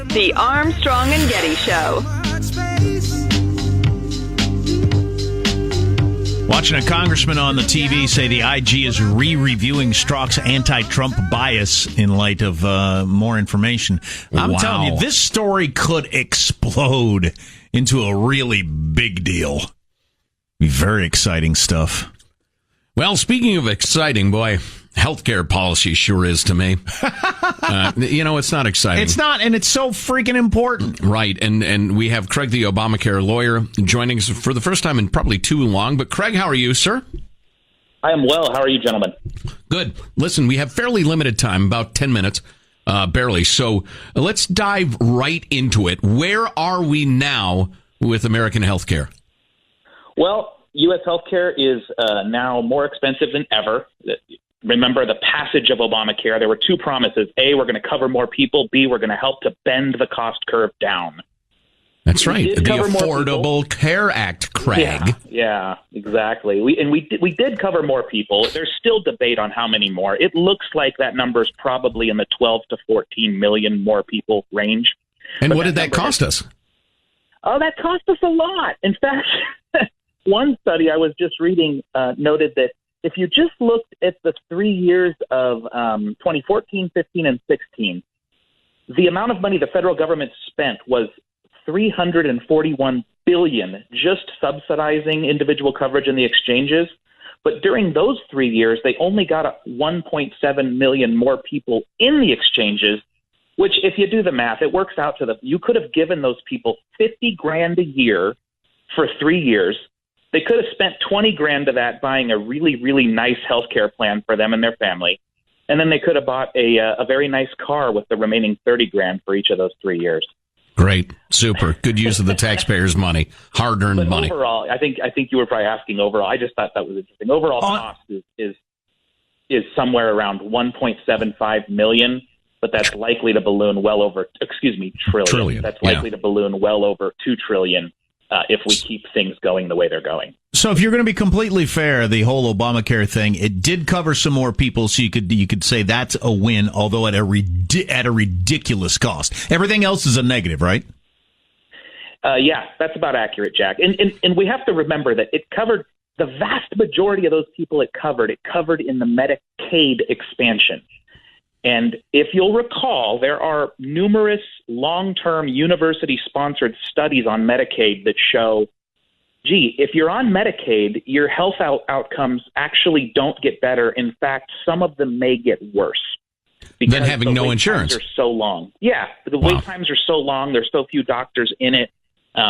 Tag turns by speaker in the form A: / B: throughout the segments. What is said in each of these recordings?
A: The Armstrong and Getty Show.
B: Watching a congressman on the TV say the IG is re-reviewing Strzok's anti-Trump bias in light of more information. I'm telling you, this story could explode into a really big deal. Be very exciting stuff.
C: Well, speaking of exciting, boy, healthcare policy sure is to me. It's not exciting.
B: It's not, and it's so freaking important.
C: Right, and we have Craig, the Obamacare lawyer, joining us for the first time in probably too long. But Craig, how are you, sir?
D: I am well. How are you, gentlemen?
C: Good. Listen, we have fairly limited time, about 10 minutes, barely. So let's dive right into it. Where are we now with American healthcare?
D: Well, U.S. healthcare is now more expensive than ever. Remember the passage of Obamacare. There were two promises. A, we're going to cover more people. B, we're going to help to bend the cost curve down.
C: That's right. The Affordable Care Act, Craig.
D: Yeah, exactly. We did cover more people. There's still debate on how many more. It looks like that number is probably in the 12 to 14 million more people range.
C: And what did that cost us?
D: Oh, that cost us a lot. In fact, one study I was just reading noted that if you just looked at the 3 years of 2014, 15, and 16, the amount of money the federal government spent was $341 billion just subsidizing individual coverage in the exchanges. But during those 3 years, they only got 1.7 million more people in the exchanges, which, if you do the math, it works out to you could have given those people $50,000 a year for 3 years. They could have spent $20,000 of that buying a really, really nice health care plan for them and their family. And then they could have bought a very nice car with the remaining $30,000 for each of those 3 years.
C: Great. Super. Good use of the taxpayers' money. Hard-earned money.
D: Overall, I think you were probably asking overall. I just thought that was interesting. Overall cost is somewhere around $1.75 million, but that's likely to balloon well over, trillion. That's likely to balloon well over $2 trillion. If we keep things going the way they're going.
B: So if you're going to be completely fair, the whole Obamacare thing, it did cover some more people, so you could say that's a win, although at a ridiculous cost. Everything else is a negative, right?
D: Yeah, that's about accurate, Jack. And we have to remember that it covered the vast majority of those people it covered in the Medicaid expansion. And if you'll recall, there are numerous long-term university-sponsored studies on Medicaid that show, if you're on Medicaid, your health outcomes actually don't get better. In fact, some of them may get worse.
C: Than having no insurance.
D: Are so long. Yeah, the wait times are so long. There's so few doctors in it.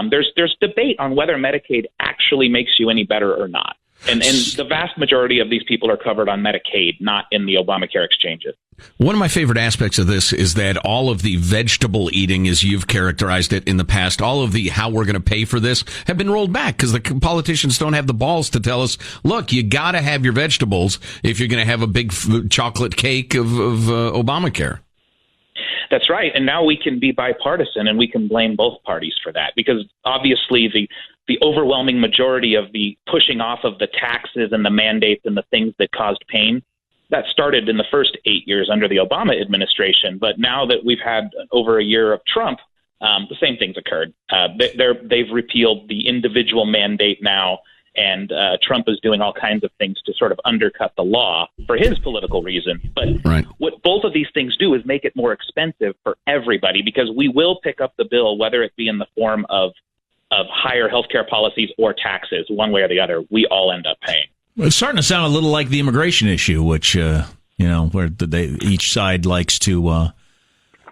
D: There's debate on whether Medicaid actually makes you any better or not. And the vast majority of these people are covered on Medicaid, not in the Obamacare exchanges.
C: One of my favorite aspects of this is that all of the vegetable eating, as you've characterized it in the past, all of the how we're going to pay for this have been rolled back because the politicians don't have the balls to tell us, look, you got to have your vegetables if you're going to have a big chocolate cake of Obamacare.
D: That's right. And now we can be bipartisan and we can blame both parties for that because obviously the overwhelming majority of the pushing off of the taxes and the mandates and the things that caused pain, that started in the first 8 years under the Obama administration. But now that we've had over a year of Trump, the same thing's occurred. They've repealed the individual mandate now, and Trump is doing all kinds of things to sort of undercut the law for his political reason. But what both of these things do is make it more expensive for everybody because we will pick up the bill, whether it be in the form of higher healthcare policies or taxes, one way or the other. We all end up paying.
B: It's starting to sound a little like the immigration issue, which, where each side likes to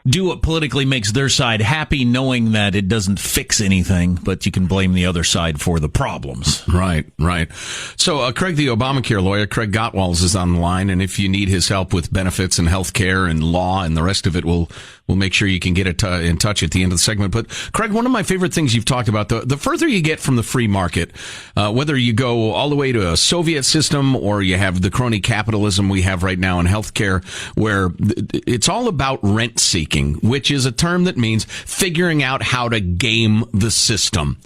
B: do what politically makes their side happy, knowing that it doesn't fix anything, but you can blame the other side for the problems.
C: Right. So, Craig, the Obamacare lawyer, Craig Gottwals, is on the line, and if you need his help with benefits and health care and law and the rest of it, we'll make sure you can get in touch at the end of the segment. But, Craig, one of my favorite things you've talked about, the further you get from the free market, whether you go all the way to a Soviet system or you have the crony capitalism we have right now in healthcare, where it's all about rent seeking, which is a term that means figuring out how to game the system.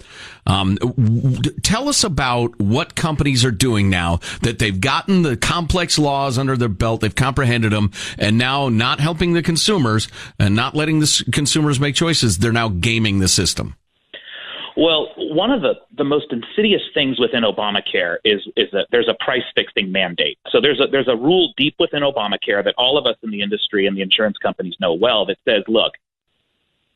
C: Tell us about what companies are doing now that they've gotten the complex laws under their belt, they've comprehended them, and now not helping the consumers and not letting the consumers make choices. They're now gaming the system.
D: Well, one of the most insidious things within Obamacare is that there's a price fixing mandate. So there's a rule deep within Obamacare that all of us in the industry and the insurance companies know well that says, look,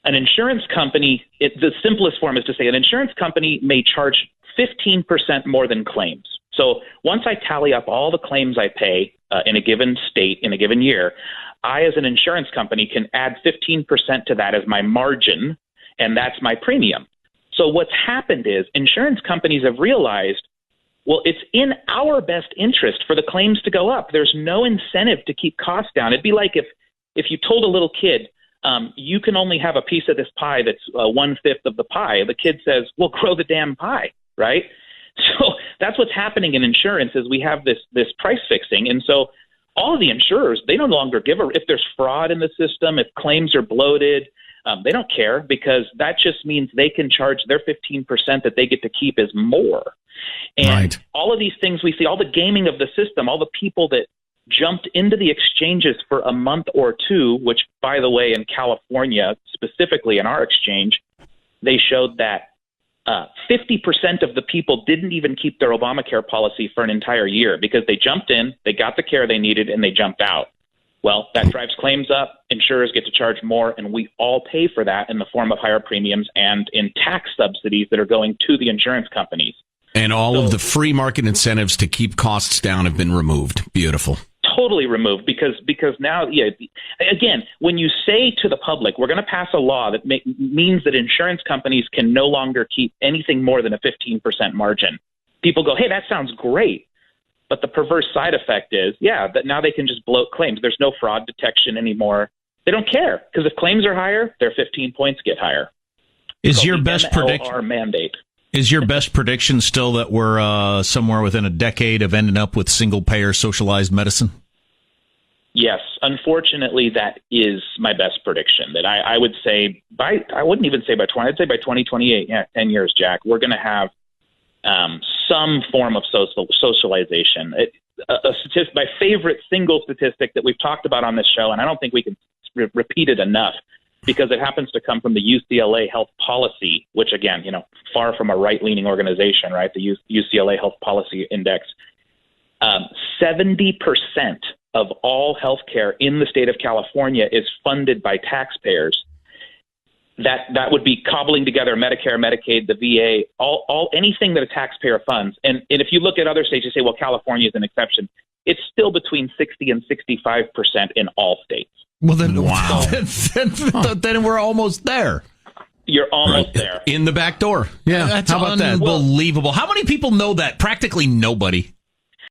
D: an insurance company, the simplest form is to say an insurance company may charge 15% more than claims. So once I tally up all the claims I pay in a given state in a given year, I as an insurance company can add 15% to that as my margin, and that's my premium. So what's happened is insurance companies have realized, well, it's in our best interest for the claims to go up. There's no incentive to keep costs down. It'd be like if you told a little kid, you can only have a piece of this pie that's 1/5 of the pie. The kid says, well, grow the damn pie, right? So that's what's happening in insurance is we have this price fixing. And so all of the insurers, they no longer if there's fraud in the system, if claims are bloated, they don't care because that just means they can charge their 15% that they get to keep is more. And all of these things we see, all the gaming of the system, all the people that jumped into the exchanges for a month or two, which, by the way, in California, specifically in our exchange, they showed that 50% of the people didn't even keep their Obamacare policy for an entire year because they jumped in, they got the care they needed, and they jumped out. Well, that drives claims up, insurers get to charge more, and we all pay for that in the form of higher premiums and in tax subsidies that are going to the insurance companies.
C: And all of the free market incentives to keep costs down have been removed. Beautiful.
D: Totally removed because now, again, when you say to the public, we're going to pass a law that means that insurance companies can no longer keep anything more than a 15% margin, people go, hey, that sounds great. But the perverse side effect is, that now they can just bloat claims. There's no fraud detection anymore. They don't care because if claims are higher, their 15 points get higher.
B: Is your best prediction?
D: Our mandate.
B: Is your best prediction still that we're somewhere within a decade of ending up with single-payer socialized medicine?
D: Yes, unfortunately, that is my best prediction. That I would say I wouldn't even say by 20. I'd say by 2028, 10 years, Jack, we're going to have some form of socialization. My favorite single statistic that we've talked about on this show, and I don't think we can repeat it enough because it happens to come from the UCLA Health Policy, which again, far from a right-leaning organization, right? The UCLA Health Policy Index. 70% of all healthcare in the state of California is funded by taxpayers. That would be cobbling together Medicare, Medicaid, the VA, all anything that a taxpayer funds. And if you look at other states, you say, well, California is an exception. It's still between 60 and 65% in all states.
B: Well, then, wow. Then we're almost there.
D: You're almost there.
C: In the back door. Yeah.
B: That's
C: How about that?
B: Unbelievable. How many people know that? Practically nobody.